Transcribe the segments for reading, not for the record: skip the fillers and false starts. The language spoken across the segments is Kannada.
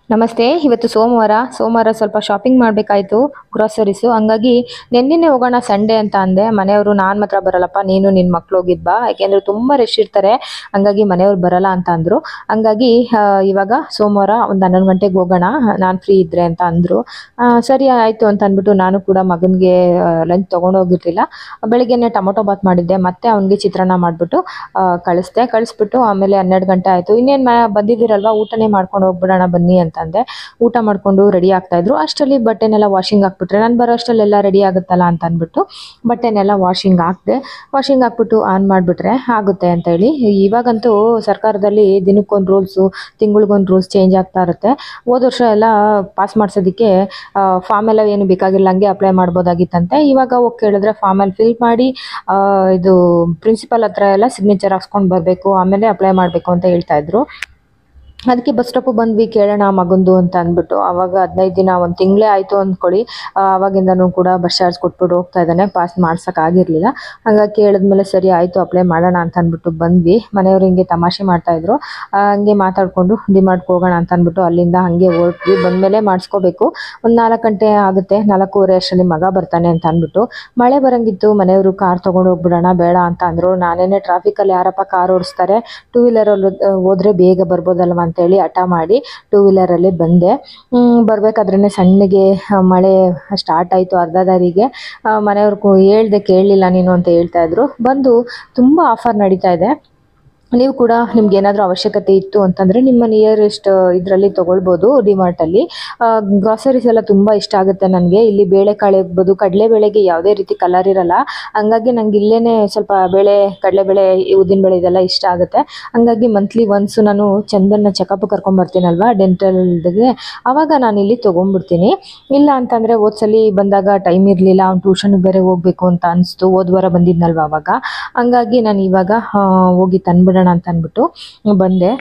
ನಮಸ್ತೆ. ಇವತ್ತು ಸೋಮವಾರ ಸ್ವಲ್ಪ ಶಾಪಿಂಗ್ ಮಾಡಬೇಕಾಯಿತು ಗ್ರೋಸರೀಸು. ಹಂಗಾಗಿ ನಿನ್ನೆನೆ ಹೋಗೋಣ ಸಂಡೇ ಅಂತ ಅಂದೆ. ಮನೆಯವರು ನಾನು ಮಾತ್ರ ಬರಲ್ಲಪ್ಪ, ನೀನು ನಿನ್ನ ಮಕ್ಕಳು ಹೋಗಿದ್ದು ಬಾ, ಯಾಕೆಂದರೆ ತುಂಬ ರಶ್ ಇರ್ತಾರೆ, ಹಂಗಾಗಿ ಮನೆಯವ್ರು ಬರಲ್ಲ ಅಂತ ಅಂದರು. ಹಂಗಾಗಿ ಇವಾಗ ಸೋಮವಾರ ಒಂದು 11 ಗಂಟೆಗೆ ಹೋಗೋಣ, ನಾನು ಫ್ರೀ ಇದ್ದರೆ ಅಂತ ಅಂದರು. ಸರಿ ಆಯಿತು ಅಂತ ಅಂದ್ಬಿಟ್ಟು ನಾನು ಕೂಡ ಮಗನಿಗೆ ಲಂಚ್ ತೊಗೊಂಡೋಗಿರಲಿಲ್ಲ. ಬೆಳಿಗ್ಗೆನೆ ಟೊಮೊಟೊ ಬಾತ್ ಮಾಡಿದ್ದೆ, ಮತ್ತೆ ಅವನಿಗೆ ಚಿತ್ರಾನ್ನ ಮಾಡಿಬಿಟ್ಟು ಕಳಿಸ್ಬಿಟ್ಟು ಆಮೇಲೆ 12 ಗಂಟೆ ಆಯಿತು. ಇನ್ನೇನು ಬಂದಿದ್ದೀರಲ್ವ, ಊಟನೇ ಮಾಡ್ಕೊಂಡು ಹೋಗ್ಬಿಡೋಣ ಬನ್ನಿ ಅಂತಂದೆ. ಊಟ ಮಾಡಿಕೊಂಡು ರೆಡಿ ಆಗ್ತಾಯಿದ್ರು. ಅಷ್ಟರಲ್ಲಿ ಬಟ್ಟೆನೆಲ್ಲ ವಾಷಿಂಗ್ ಹಾಕ್ಬಿಟ್ರೆ ನಾನು ಬರೋ ಅಷ್ಟರಲ್ಲೆಲ್ಲ ರೆಡಿ ಆಗುತ್ತಲ್ಲ ಅಂತ ಅಂದ್ಬಿಟ್ಟು ಬಟ್ಟೆನೆಲ್ಲ ವಾಷಿಂಗ್ ಹಾಕ್ಬಿಟ್ಟು ಆನ್ ಮಾಡಿಬಿಟ್ರೆ ಆಗುತ್ತೆ ಅಂತೇಳಿ. ಇವಾಗಂತೂ ಸರ್ಕಾರದಲ್ಲಿ ದಿನಕ್ಕೊಂದು ರೂಲ್ಸು, ತಿಂಗಳಿಗೊಂದು ರೂಲ್ಸ್ ಚೇಂಜ್ ಆಗ್ತಾ ಇರುತ್ತೆ. ಹೋದ ವರ್ಷ ಎಲ್ಲ ಪಾಸ್ ಮಾಡಿಸೋದಕ್ಕೆ ಫಾರ್ಮ್ ಎಲ್ಲ ಏನು ಬೇಕಾಗಿಲ್ಲ, ಹಂಗೆ ಅಪ್ಲೈ ಮಾಡ್ಬೋದಾಗಿತ್ತಂತೆ. ಇವಾಗ ಹೋಗಿ ಕೇಳಿದ್ರೆ ಫಾರ್ಮಲ್ಲಿ ಫಿಲ್ ಮಾಡಿ ಇದು ಪ್ರಿನ್ಸಿಪಲ್ ಹತ್ರ ಎಲ್ಲ ಸಿಗ್ನೇಚರ್ ಹಾಕ್ಸ್ಕೊಂಡು ಬರಬೇಕು, ಆಮೇಲೆ ಅಪ್ಲೈ ಮಾಡಬೇಕು ಅಂತ ಹೇಳ್ತಾಯಿದ್ರು. ಅದಕ್ಕೆ ಬಸ್ ಸ್ಟಾಪಿಗೆ ಬಂದ್ವಿ, ಕೇಳೋಣ ಮಗಂದು ಅಂತ ಅಂದ್ಬಿಟ್ಟು. ಆವಾಗ 15 ದಿನ, 1 ತಿಂಗಳೇ ಆಯಿತು ಅಂದ್ಕೊಳ್ಳಿ, ಆವಾಗಿಂದನೂ ಕೂಡ ಬಸ್ ಚಾರ್ಜ್ ಕೊಟ್ಬಿಟ್ಟು ಹೋಗ್ತಾ ಇದ್ದಾನೆ. ಪಾಸ್ ಮಾಡ್ಸೋಕ್ಕಾಗಿರಲಿಲ್ಲ. ಹಂಗಾಗಿ ಕೇಳಿದ್ಮೇಲೆ ಸರಿ ಆಯಿತು ಅಪ್ಲೈ ಮಾಡೋಣ ಅಂತ ಅಂದ್ಬಿಟ್ಟು ಬಂದ್ವಿ. ಮನೆಯವರು ಹಿಂಗೆ ತಮಾಷೆ ಮಾಡ್ತಾಯಿದ್ರು. ಹಂಗೆ ಮಾತಾಡಿಕೊಂಡು ಡಿಮಾರ್ಟ್ಗೆ ಹೋಗೋಣ ಅಂತ ಅಂದ್ಬಿಟ್ಟು ಅಲ್ಲಿಂದ ಹಾಗೆ ಹೊರಟ್ವಿ. ಬಂದಮೇಲೆ ಮಾಡಿಸ್ಕೋಬೇಕು. ಒಂದು 4 ಗಂಟೆ ಆಗುತ್ತೆ, 4:15 ಅಷ್ಟರಲ್ಲಿ ಮಗ ಬರ್ತಾನೆ ಅಂತ ಅಂದ್ಬಿಟ್ಟು. ಮಳೆ ಬರೋಂಗಿತ್ತು, ಮನೆಯವರು ಕಾರ್ ತೊಗೊಂಡು ಹೋಗ್ಬಿಡೋಣ ಬೇಡ ಅಂತ ಅಂದರು. ನಾನೇನೆ ಟ್ರಾಫಿಕಲ್ಲಿ ಯಾರಪ್ಪ ಕಾರ್ ಓಡಿಸ್ತಾರೆ, 2 ವೀಲರಲ್ಲಿ ಹೋದರೆ ಬೇಗ ಬರ್ಬೋದಲ್ವ ಅಂತೇಳಿ ಹಠ ಮಾಡಿ 2 ವೀಲರಲ್ಲಿ ಬಂದೆ. ಬರಬೇಕಾದ್ರೇ ಸಣ್ಣಗೆ ಮಳೆ ಸ್ಟಾರ್ಟ್ ಆಯಿತು. ಅರ್ಧ ದಾರಿಗೆ ಮನೆಯವ್ರು ಹೇಳ್ದೆ ಕೇಳಲಿಲ್ಲ ನೀನು ಅಂತ ಹೇಳ್ತಾಯಿದ್ರು. ಬಂದು ತುಂಬ ಆಫರ್ ನಡೀತಾ ಇದೆ. ನೀವು ಕೂಡ ನಿಮ್ಗೆ ಏನಾದರೂ ಅವಶ್ಯಕತೆ ಇತ್ತು ಅಂತಂದರೆ ನಿಮ್ಮ ನಿಯರೆಸ್ಟ್ ಇದರಲ್ಲಿ ತೊಗೊಳ್ಬೋದು. ಡಿಮಾರ್ಟಲ್ಲಿ ಗ್ರಾಸರೀಸ್ ಎಲ್ಲ ತುಂಬ ಇಷ್ಟ ಆಗುತ್ತೆ ನನಗೆ. ಇಲ್ಲಿ ಬೇಳೆಕಾಳು ಇರ್ಬೋದು, ಕಡಲೆಬೇಳೆಗೆ ಯಾವುದೇ ರೀತಿ ಕಲರ್ ಇರಲ್ಲ, ಹಂಗಾಗಿ ನಂಗೆ ಇಲ್ಲೇ ಸ್ವಲ್ಪ ಕಡಲೆಬೇಳೆ, ಉದ್ದಿನಬೇಳೆ ಇದೆಲ್ಲ ಇಷ್ಟ ಆಗುತ್ತೆ. ಹಂಗಾಗಿ ಮಂತ್ಲಿ ಒನ್ಸು ನಾನು ಚಂದನ್ನ ಚೆಕಪ್ ಕರ್ಕೊಂಬರ್ತೀನಲ್ವ ಡೆಂಟಲ್ಗೆ, ಆವಾಗ ನಾನು ಇಲ್ಲಿ ತೊಗೊಂಡ್ಬಿಡ್ತೀನಿ. ಇಲ್ಲ ಅಂತಂದರೆ ಹೋದ್ಸಲಿ ಬಂದಾಗ ಟೈಮ್ ಇರಲಿಲ್ಲ, ಅವ್ನು ಟ್ಯೂಷನ್ಗೆ ಬೇರೆ ಹೋಗಬೇಕು ಅಂತ ಅನಿಸ್ತು, ಹೋದ ವಾರ ಬಂದಿದ್ನಲ್ವ ಆವಾಗ. ಹಂಗಾಗಿ ನಾನು ಇವಾಗ ಹೋಗಿ ತಂದ್ಬಿಡೋಣ ಅಂತ ಅಂದ್ಬಿಟ್ಟು ಬಂದೆ.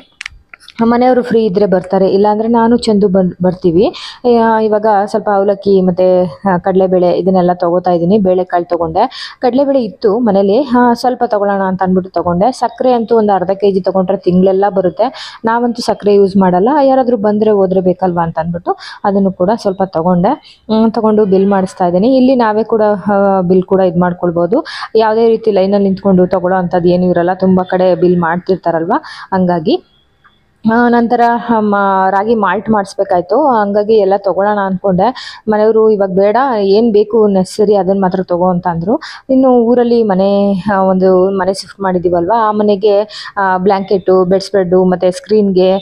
ಮನೆಯವರು ಫ್ರೀ ಇದ್ದರೆ ಬರ್ತಾರೆ, ಇಲ್ಲಾಂದರೆ ನಾನು ಚಂದು ಬರ್ತೀವಿ. ಇವಾಗ ಸ್ವಲ್ಪ ಅವಲಕ್ಕಿ ಮತ್ತು ಕಡಲೆಬೇಳೆ ಇದನ್ನೆಲ್ಲ ತೊಗೋತಾ ಇದ್ದೀನಿ. ಬೇಳೆಕಾಳು ತೊಗೊಂಡೆ, ಕಡಲೆಬೇಳೆ ಇತ್ತು ಮನೇಲಿ, ಸ್ವಲ್ಪ ತೊಗೊಳ್ಳೋಣ ಅಂತ ಅಂದ್ಬಿಟ್ಟು ತೊಗೊಂಡೆ. ಸಕ್ಕರೆ ಅಂತೂ ಒಂದು ಅರ್ಧ kg ತೊಗೊಂಡ್ರೆ ತಿಂಗಳೆಲ್ಲ ಬರುತ್ತೆ. ನಾವಂತೂ ಸಕ್ಕರೆ ಯೂಸ್ ಮಾಡಲ್ಲ, ಯಾರಾದರೂ ಬಂದರೆ ಹೋದರೆ ಬೇಕಲ್ವ ಅಂತ ಅಂದ್ಬಿಟ್ಟು ಅದನ್ನು ಕೂಡ ಸ್ವಲ್ಪ ತೊಗೊಂಡು ಬಿಲ್ ಮಾಡಿಸ್ತಾ ಇದ್ದೀನಿ. ಇಲ್ಲಿ ನಾವೇ ಕೂಡ ಬಿಲ್ ಕೂಡ ಇದು ಮಾಡ್ಕೊಳ್ಬೋದು. ಯಾವುದೇ ರೀತಿ ಲೈನಲ್ಲಿ ನಿಂತ್ಕೊಂಡು ತೊಗೊಳ್ಳೋ ಅಂಥದ್ದು ಏನೂ ಇರಲ್ಲ, ತುಂಬ ಕಡೆ ಬಿಲ್ ಮಾಡ್ತಿರ್ತಾರಲ್ವ, ಹಂಗಾಗಿ. ನಂತರ ರಾಗಿ ಮಾಲ್ಟ್ ಮಾಡಿಸ್ಬೇಕಾಯ್ತು, ಹಂಗಾಗಿ ಎಲ್ಲ ತೊಗೊಳ್ಳೋಣ ಅಂದ್ಕೊಂಡೆ. ಮನೆಯವರು ಇವಾಗ ಬೇಡ, ಏನು ಬೇಕು ನೆಸಸರಿ ಅದನ್ನು ಮಾತ್ರ ತೊಗೋ ಅಂತ ಅಂದರು. ಇನ್ನು ಊರಲ್ಲಿ ಒಂದು ಮನೆ ಶಿಫ್ಟ್ ಮಾಡಿದ್ದೀವಲ್ವ, ಆ ಮನೆಗೆ ಬ್ಲ್ಯಾಂಕೆಟು, ಬೆಡ್ ಸ್ಪ್ರೆಡ್ಡು ಮತ್ತು ಸ್ಕ್ರೀನ್ಗೆ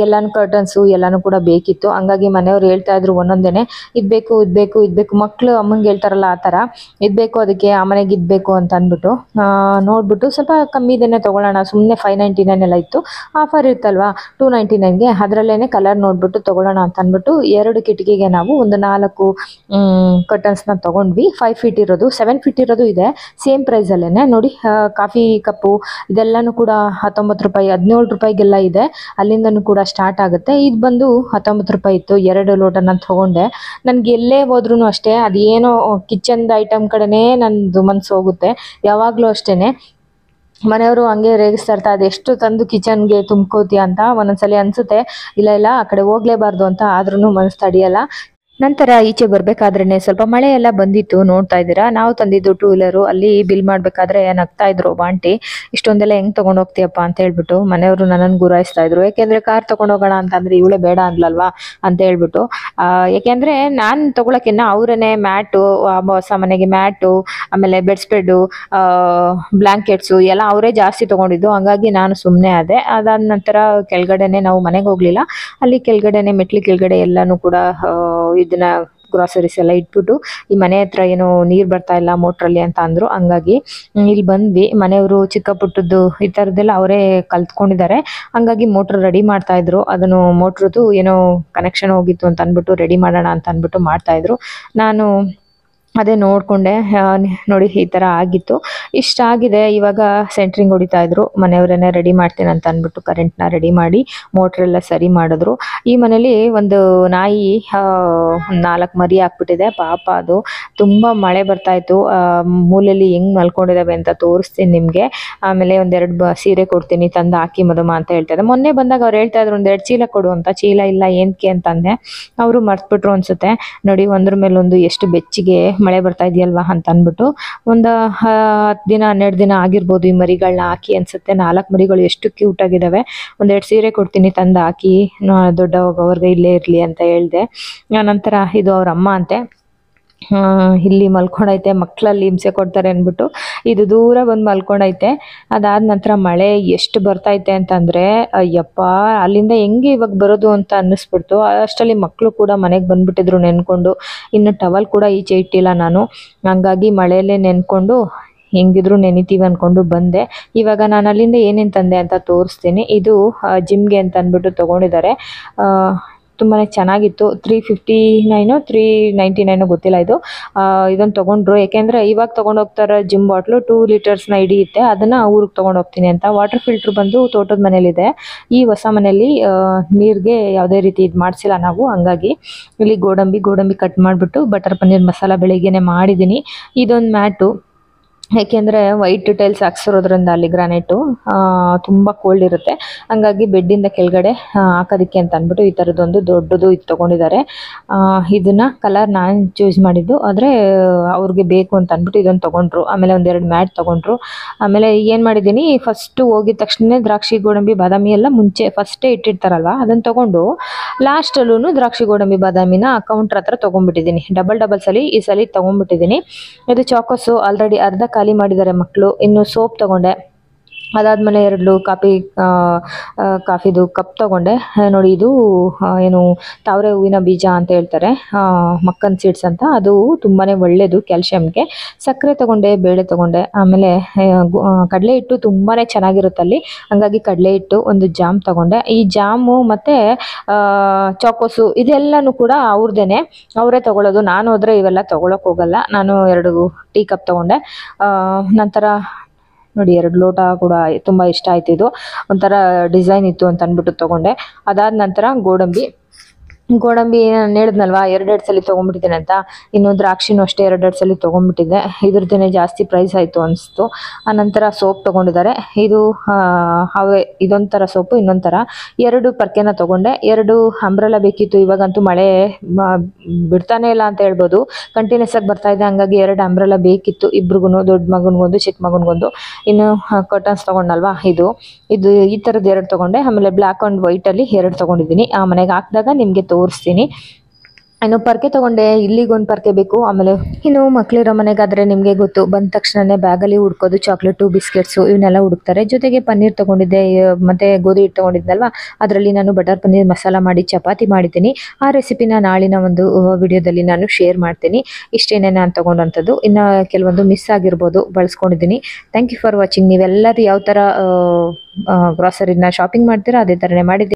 ಎಲ್ಲಾನು ಕರ್ಟನ್ಸು ಎಲ್ಲಾನು ಕೂಡ ಬೇಕಿತ್ತು. ಹಂಗಾಗಿ ಮನೆಯವ್ರು ಹೇಳ್ತಾ ಇದ್ರು ಒಂದೊಂದೇನೆ ಇದ್ಬೇಕು ಮಕ್ಕಳು ಅಮ್ಮಂಗೆ ಹೇಳ್ತಾರಲ್ಲ ಆ ಥರ ಇದ್ಬೇಕು, ಅದಕ್ಕೆ ಆ ಮನೆಗೆ ಇದ್ಬೇಕು ಅಂತ ಅಂದ್ಬಿಟ್ಟು ನೋಡ್ಬಿಟ್ಟು ಸ್ವಲ್ಪ ಕಮ್ಮಿದೇನೆ ತೊಗೊಳ್ಳೋಣ, ಸುಮ್ಮನೆ 599 ಎಲ್ಲ ಇತ್ತು, ಆಫರ್ ಇರ್ತಲ್ವಾ 299ಗೆ, ಅದರಲ್ಲೇ ಕಲರ್ ನೋಡ್ಬಿಟ್ಟು ತೊಗೊಳ್ಳೋಣ ಅಂತ ಅಂದ್ಬಿಟ್ಟು 2 ಕಿಟಕಿಗೆ ನಾವು ಒಂದು 4 ಕರ್ಟನ್ಸ್ನ ತೊಗೊಂಡ್ವಿ. 5 ಫೀಟ್ ಇರೋದು 7 ಫೀಟ್ ಇರೋದು ಇದೆ, ಸೇಮ್ ಪ್ರೈಸಲ್ಲೇ ನೋಡಿ. ಕಾಫಿ ಕಪ್ಪು ಇದೆಲ್ಲನೂ ಕೂಡ 19 ರೂಪಾಯಿ 17 ರೂಪಾಯಿಗೆಲ್ಲ ಇದೆ, ಅಲ್ಲಿಂದನೂ ಕೂಡ ಸ್ಟಾರ್ಟ್ ಆಗುತ್ತೆ. ಇದು ಬಂದು 19 ರೂಪಾಯಿ ಇತ್ತು. 2 ಲೋಟನ ತೊಗೊಂಡೆ. ನನಗೆ ಎಲ್ಲೇ ಹೋದ್ರೂ ಅಷ್ಟೇ ಅದೇನೋ ಕಿಚನ್ದು ಐಟಮ್ ಕಡೆನೇ ನಂದು ಮನಸ್ಸು ಹೋಗುತ್ತೆ ಯಾವಾಗಲೂ ಅಷ್ಟೇ. ಮನೆಯವರು ಹಂಗೆ ರೇಗಿಸ್ತಾ ಇರ್ತಾರೆ, ಅದೆಷ್ಟು ತಂದು ಕಿಚನ್ಗೆ ತುಂಬ್ಕೋತೀಯ ಅಂತ. ಒಂದೊಂದ್ಸಲಿ ಅನಿಸುತ್ತೆ ಇಲ್ಲ ಆ ಕಡೆ ಹೋಗ್ಲೇಬಾರ್ದು ಅಂತ, ಆದ್ರೂ ಮನಸ್ಸು ತಡೆಯಲ್ಲ. ನಂತರ ಈಚೆ ಬರ್ಬೇಕಾದ್ರೇನೆ ಸ್ವಲ್ಪ ಮಳೆ ಎಲ್ಲ ಬಂದಿತ್ತು, ನೋಡ್ತಾ ಇದ್ದೀರಾ. ನಾವು ತಂದಿದ್ದು 2 ವೀಲರು, ಅಲ್ಲಿ ಬಿಲ್ ಮಾಡ್ಬೇಕಾದ್ರೆ ನಗ್ತಾ ಇದ್ರು ಆಂಟಿ, ಇಷ್ಟೊಂದೆಲ್ಲ ಹೆಂಗ್ ತಗೊಂಡ್ ಹೋಗ್ತೀಯಪ್ಪ ಅಂತ ಹೇಳ್ಬಿಟ್ಟು. ಮನೆಯವರು ನನ್ನನ್ನು ಗುರಾಯಿಸ್ತಾ ಇದ್ರು, ಯಾಕೆಂದ್ರೆ ಕಾರ್ ತಗೊಂಡೋಗೋಣ ಅಂತಂದ್ರೆ ಇವಳೇ ಬೇಡ ಅಂದ್ಲಲ್ವಾ ಅಂತ ಹೇಳ್ಬಿಟ್ಟು. ಯಾಕೆಂದ್ರೆ ನಾನು ತಗೊಳಕಿನ್ನ ಅವರೇನೆ ಮ್ಯಾಟು, ಹೊಸ ಮನೆಗೆ ಮ್ಯಾಟು, ಆಮೇಲೆ ಬೆಡ್ ಸ್ಪ್ರೆಡ್, ಬ್ಲಾಂಕೆಟ್ಸು ಎಲ್ಲ ಅವರೇ ಜಾಸ್ತಿ ತಗೊಂಡಿದ್ದು. ಹಂಗಾಗಿ ನಾನು ಸುಮ್ಮನೆ ಆದೆ. ಅದಾದ ನಂತರ ಕೆಳಗಡೆನೆ ನಾವು ಮನೆಗೆ ಹೋಗ್ಲಿಲ್ಲ, ಅಲ್ಲಿ ಕೆಳಗಡೆನೆ ಮೆಟ್ಲಿ ಕೆಳಗಡೆ ಎಲ್ಲಾನು ಕೂಡ ಇದನ್ನ ಗ್ರಾಸರೀಸ್ ಎಲ್ಲ ಇಟ್ಬಿಟ್ಟು, ಈ ಮನೆ ಹತ್ರ ಏನೋ ನೀರು ಬರ್ತಾ ಇಲ್ಲ ಮೋಟ್ರಲ್ಲಿ ಅಂತ ಅಂದ್ರು. ಹಂಗಾಗಿ ಇಲ್ಲಿ ಬಂದ್ವಿ. ಮನೆಯವರು ಚಿಕ್ಕ ಪುಟ್ಟದ್ದು ಈ ಥರದ್ದೆಲ್ಲ ಅವರೇ ಕಲ್ತ್ಕೊಂಡಿದ್ದಾರೆ. ಹಂಗಾಗಿ ಮೋಟ್ರ್ ರೆಡಿ ಮಾಡ್ತಾ ಇದ್ರು. ಅದನ್ನು ಮೋಟ್ರದ್ದು ಏನೋ ಕನೆಕ್ಷನ್ ಹೋಗಿತ್ತು ಅಂತ ಅಂದ್ಬಿಟ್ಟು ರೆಡಿ ಮಾಡೋಣ ಅಂತ ಅಂದ್ಬಿಟ್ಟು ಮಾಡ್ತಾ ಇದ್ರು. ನಾನು ಅದೇ ನೋಡಿಕೊಂಡೆ. ನೋಡಿ ಈ ಥರ ಆಗಿತ್ತು, ಇಷ್ಟ ಆಗಿದೆ. ಇವಾಗ ಸೆಂಟ್ರಿಂಗ್ ಹೊಡಿತಾ ಇದ್ರು, ಮನೆಯವರೇನೆ ರೆಡಿ ಮಾಡ್ತೀನಿ ಅಂತ ಅಂದ್ಬಿಟ್ಟು ಕರೆಂಟ್ನ ರೆಡಿ ಮಾಡಿ ಮೋಟ್ರೆಲ್ಲ ಸರಿ ಮಾಡಿದ್ರು. ಈ ಮನೇಲಿ ಒಂದು ನಾಯಿ 4 ಮರಿ ಹಾಕ್ಬಿಟ್ಟಿದೆ ಪಾಪ. ಅದು ತುಂಬ ಮಳೆ ಬರ್ತಾ ಇತ್ತು. ಮೂಲೆಯಲ್ಲಿ ಹೆಂಗ್ ಮಲ್ಕೊಂಡಿದ್ದಾವೆ ಅಂತ ತೋರಿಸ್ತೀನಿ ನಿಮಗೆ. ಆಮೇಲೆ 1-2 ಸೀರೆ ಕೊಡ್ತೀನಿ ತಂದು ಹಾಕಿ ಮದುಮ ಅಂತ ಹೇಳ್ತಾ ಇದ್ದೆ. ಮೊನ್ನೆ ಬಂದಾಗ ಅವ್ರು ಹೇಳ್ತಾ ಇದ್ರು 1-2 ಚೀಲ ಕೊಡು ಅಂತ. ಚೀಲ ಇಲ್ಲ ಏನಕ್ಕೆ ಅಂತಂದೆ, ಅವರು ಮರ್ತ್ಬಿಟ್ರು ಅನ್ಸುತ್ತೆ. ನೋಡಿ ಒಂದ್ರ ಮೇಲೊಂದು ಎಷ್ಟು ಬೆಚ್ಚಿಗೆ ಮಳೆ ಬರ್ತಾ ಇದೆಯಲ್ವಾ ಅಂತ ಅಂದ್ಬಿಟ್ಟು. ಒಂದು 10 ದಿನ 12 ದಿನ ಆಗಿರ್ಬೋದು ಈ ಮರಿಗಳನ್ನ ಹಾಕಿ ಅನ್ಸುತ್ತೆ. 4 ಮರಿಗಳು ಎಷ್ಟು ಕ್ಯೂಟ್ ಆಗಿದಾವೆ. 1-2 ಸೀರೆ ಕೊಡ್ತೀನಿ ತಂದು ಹಾಕಿ, ದೊಡ್ಡವ್ರಿಗೆ ಇಲ್ಲೇ ಇರ್ಲಿ ಅಂತ ಹೇಳ್ದೆ. ನಂತರ ಇದು ಅವ್ರ ಅಮ್ಮ ಅಂತೆ, ಇಲ್ಲಿ ಮಲ್ಕೊಂಡೈತೆ, ಮಕ್ಕಳಲ್ಲಿ ಹಿಂಸೆ ಕೊಡ್ತಾರೆ ಅಂದ್ಬಿಟ್ಟು ಇದು ದೂರ ಬಂದು ಮಲ್ಕೊಂಡೈತೆ. ಅದಾದ ನಂತರ ಮಳೆ ಎಷ್ಟು ಬರ್ತೈತೆ ಅಂತಂದರೆ ಅಯ್ಯಪ್ಪ, ಅಲ್ಲಿಂದ ಹೆಂಗೆ ಇವಾಗ ಬರೋದು ಅಂತ ಅನ್ನಿಸ್ಬಿಡ್ತು. ಅಷ್ಟರಲ್ಲಿ ಮಕ್ಕಳು ಕೂಡ ಮನೆಗೆ ಬಂದ್ಬಿಟ್ಟಿದ್ರು ನೆನ್ಕೊಂಡು. ಇನ್ನು ಟವಲ್ ಕೂಡ ಈಚೆ ಇಟ್ಟಿಲ್ಲ ನಾನು, ಹಂಗಾಗಿ ಮಳೆಯಲ್ಲೇ ನೆನ್ಕೊಂಡು ಹೆಂಗಿದ್ರು ನೆನಿತೀವಿ ಅಂದ್ಕೊಂಡು ಬಂದೆ. ಇವಾಗ ನಾನು ಅಲ್ಲಿಂದ ಏನೇನು ತಂದೆ ಅಂತ ತೋರಿಸ್ತೀನಿ. ಇದು ಜಿಮ್ಗೆ ಅಂತ ಅಂದ್ಬಿಟ್ಟು ತೊಗೊಂಡಿದ್ದಾರೆ. ತುಂಬಾ ಚೆನ್ನಾಗಿತ್ತು. 359 399 ಗೊತ್ತಿಲ್ಲ. ಇದನ್ನು ತೊಗೊಂಡ್ರು. ಯಾಕೆಂದರೆ ಇವಾಗ ತೊಗೊಂಡೋಗ್ತಾರೆ ಜಿಮ್ ಬಾಟ್ಲು 2 ಲೀಟರ್ಸ್ನ ಹಿಡಿಯುತ್ತೆ, ಅದನ್ನು ಊರಿಗೆ ತೊಗೊಂಡೋಗ್ತೀನಿ ಅಂತ. ವಾಟರ್ ಫಿಲ್ಟ್ರ್ ಬಂದು ತೋಟದ ಮನೇಲಿದೆ. ಈ ಹೊಸ ಮನೆಯಲ್ಲಿ ನೀರಿಗೆ ಯಾವುದೇ ರೀತಿ ಇದು ಮಾಡಿಸಿಲ್ಲ ನಾವು. ಹಂಗಾಗಿ ಇಲ್ಲಿ ಗೋಡಂಬಿ ಕಟ್ ಮಾಡಿಬಿಟ್ಟು ಬಟರ್ ಪನ್ನೀರ್ ಮಸಾಲ ಬೆಳಿಗ್ಗೆನೆ ಮಾಡಿದ್ದೀನಿ. ಇದೊಂದು ಮ್ಯಾಟು, ಏಕೆಂದರೆ ವೈಟ್ ಟೈಲ್ಸ್ ಹಾಕ್ಸಿರೋದ್ರಿಂದ ಅಲ್ಲಿ ಗ್ರಾನೈಟು ತುಂಬ ಕೋಲ್ಡ್ ಇರುತ್ತೆ. ಹಂಗಾಗಿ ಬೆಡ್ಡಿಂದ ಕೆಳಗಡೆ ಹಾಕೋದಕ್ಕೆ ಅಂತ ಅಂದ್ಬಿಟ್ಟು ಈ ಥರದ್ದೊಂದು ದೊಡ್ಡದು ಇದು ತೊಗೊಂಡಿದ್ದಾರೆ. ಇದನ್ನು ಕಲರ್ ನಾನು ಚೂಸ್ ಮಾಡಿದ್ದು, ಆದರೆ ಅವ್ರಿಗೆ ಬೇಕು ಅಂತ ಅಂದ್ಬಿಟ್ಟು ಇದನ್ನು ತೊಗೊಂಡ್ರು. ಆಮೇಲೆ 1-2 ಮ್ಯಾಟ್ ತೊಗೊಂಡ್ರು. ಆಮೇಲೆ ಏನು ಮಾಡಿದ್ದೀನಿ, ಫಸ್ಟು ಹೋಗಿದ ತಕ್ಷಣ ದ್ರಾಕ್ಷಿ ಗೋಡಂಬಿ ಬಾದಾಮಿ ಎಲ್ಲ ಮುಂಚೆ ಫಸ್ಟೇ ಇಟ್ಟಿರ್ತಾರಲ್ವ, ಅದನ್ನು ತೊಗೊಂಡು ಲಾಸ್ಟಲ್ಲೂ ದ್ರಾಕ್ಷಿ ಗೋಡಂಬಿ ಬಾದಾಮಿನ ಕೌಂಟ್ರ್ ಹತ್ರ ತೊಗೊಂಡ್ಬಿಟ್ಟಿದ್ದೀನಿ. ಡಬಲ್ ಸಲ ಈ ಸಲ ತೊಗೊಂಡ್ಬಿಟ್ಟಿದ್ದೀನಿ. ಇದು ಚಾಕೋಸು ಆಲ್ರೆಡಿ ಅರ್ಧ ಖಾಲಿ ಮಾಡಿದ್ದಾರೆ ಮಕ್ಕಳು. ಇನ್ನು ಸೋಪ್ ತೊಗೊಂಡೆ. ಅದಾದಮೇಲೆ 2 ಕಾಫಿದು ಕಪ್ ತೊಗೊಂಡೆ. ನೋಡಿ ಇದು ಏನು ತಾವರೆ ಹೂವಿನ ಬೀಜ ಅಂತ ಹೇಳ್ತಾರೆ, ಮಕ್ಕನ್ ಸೀಡ್ಸ್ ಅಂತ. ಅದು ತುಂಬಾ ಒಳ್ಳೆಯದು ಕ್ಯಾಲ್ಶಿಯಮ್ಗೆ. ಸಕ್ಕರೆ ತೊಗೊಂಡೆ, ಬೇಳೆ ತೊಗೊಂಡೆ. ಆಮೇಲೆ ಕಡಲೆ ಹಿಟ್ಟು ತುಂಬಾ ಚೆನ್ನಾಗಿರುತ್ತೆ ಅಲ್ಲಿ, ಹಂಗಾಗಿ ಕಡಲೆ ಹಿಟ್ಟು, ಒಂದು ಜಾಮ್ ತೊಗೊಂಡೆ. ಈ ಜಾಮು ಮತ್ತು ಚಾಕೋಸು ಇದೆಲ್ಲನೂ ಕೂಡ ಅವ್ರದ್ದೇ, ಅವರೇ ತೊಗೊಳ್ಳೋದು. ನಾನು ಹೋದರೆ ಇವೆಲ್ಲ ತೊಗೊಳಕ್ಕೆ ಹೋಗಲ್ಲ. ನಾನು 2 ಟೀ ಕಪ್ ತೊಗೊಂಡೆ. ನಂತರ ನೋಡಿ 2 ಲೋಟ ಕೂಡ ತುಂಬ ಇಷ್ಟ ಆಯ್ತು. ಇದು ಒಂಥರ ಡಿಸೈನ್ ಇತ್ತು ಅಂತ ಅಂದ್ಬಿಟ್ಟು ತೊಗೊಂಡೆ. ಅದಾದ ನಂತರ ಗೋಡಂಬಿ ನಾನು ಹೇಳಿದ್ನಲ್ವ 2 ಸಲ ತೊಗೊಂಡ್ಬಿಟ್ಟಿದ್ದೇನೆ ಅಂತ. ಇನ್ನು ದ್ರಾಕ್ಷಿನೂ ಅಷ್ಟೇ 2 ಸಲ ತೊಗೊಂಡ್ಬಿಟ್ಟಿದ್ದೆ. ಇದ್ರದ್ದೇ ಜಾಸ್ತಿ ಪ್ರೈಸ್ ಆಯಿತು ಅನಿಸ್ತು. ಆನಂತರ ಸೋಪ್ ತೊಗೊಂಡಿದ್ದಾರೆ. ಇದು ಇದೊಂಥರ ಸೋಪು, ಇನ್ನೊಂಥರ 2 ಪರ್ಕೆನ ತೊಗೊಂಡೆ. 2 ಅಂಬ್ರೆಲಾ ಬೇಕಿತ್ತು. ಇವಾಗಂತೂ ಮಳೆ ಬಿಡ್ತಾನೆ ಇಲ್ಲ ಅಂತ ಹೇಳ್ಬೋದು, ಕಂಟಿನ್ಯೂಸ್ ಆಗಿ ಬರ್ತಾ ಇದೆ. ಹಂಗಾಗಿ 2 ಅಂಬ್ರೆಲಾ ಬೇಕಿತ್ತು ಇಬ್ರಿಗೂ, ದೊಡ್ಡ ಮಗನಿಗೊಂದು ಚಿಕ್ಕ ಮಗನಿಗೊಂದು. ಇನ್ನು ಕರ್ಟನ್ಸ್ ತೊಗೊಂಡಲ್ವಾ, ಇದು ಈ ಥರದ್ದು 2 ತೊಗೊಂಡೆ. ಆಮೇಲೆ ಬ್ಲ್ಯಾಕ್ ಆ್ಯಂಡ್ ವೈಟಲ್ಲಿ 2 ತೊಗೊಂಡಿದ್ದೀನಿ. ಆ ಮನೆಗೆ ಹಾಕಿದಾಗ ನಿಮಗೆ ತೋರಿಸ್ತೀನಿ. ಇನ್ನು ಪರ್ಕೆ ತಗೊಂಡೆ, ಇಲ್ಲಿಗೊಂದು ಪರ್ಕೆ ಬೇಕು. ಆಮೇಲೆ ಇನ್ನು ಮಕ್ಳಿರೋ ಮನೆಗಾದ್ರೆ ನಿಮಗೆ ಗೊತ್ತು, ಬಂದ ತಕ್ಷಣನೇ ಬ್ಯಾಗಲ್ಲಿ ಹುಡ್ಕೋದು ಚಾಕ್ಲೇಟು ಬಿಸ್ಕೆಟ್ಸು ಇವನ್ನೆಲ್ಲ ಹುಡುಕ್ತಾರೆ. ಜೊತೆಗೆ ಪನ್ನೀರ್ ತಗೊಂಡಿದ್ದೆ, ಮತ್ತೆ ಗೋಧಿ ಹಿಟ್ಟು ತಗೊಂಡಿದ್ದಲ್ವಾ, ಅದರಲ್ಲಿ ನಾನು ಬಟರ್ ಪನ್ನೀರ್ ಮಸಾಲ ಮಾಡಿ ಚಪಾತಿ ಮಾಡಿದ್ದೀನಿ. ಆ ರೆಸಿಪಿನ ನಾಳಿನ ಒಂದು ವಿಡಿಯೋದಲ್ಲಿ ನಾನು ಶೇರ್ ಮಾಡ್ತೀನಿ. ಇಷ್ಟೇನೆ ನಾನು ತಗೊಂಡಂಥದ್ದು. ಇನ್ನು ಕೆಲವೊಂದು ಮಿಸ್ ಆಗಿರ್ಬೋದು, ಬಳಸ್ಕೊಂಡಿದ್ದೀನಿ. Thank you for watching. ನೀವೆಲ್ಲರೂ ಯಾವ ಥರ ಗ್ರಾಸರಿನ ಶಾಪಿಂಗ್ ಮಾಡ್ತೀರಾ ಅದೇ ಥರನೇ ಮಾಡಿದ್ದೀನಿ.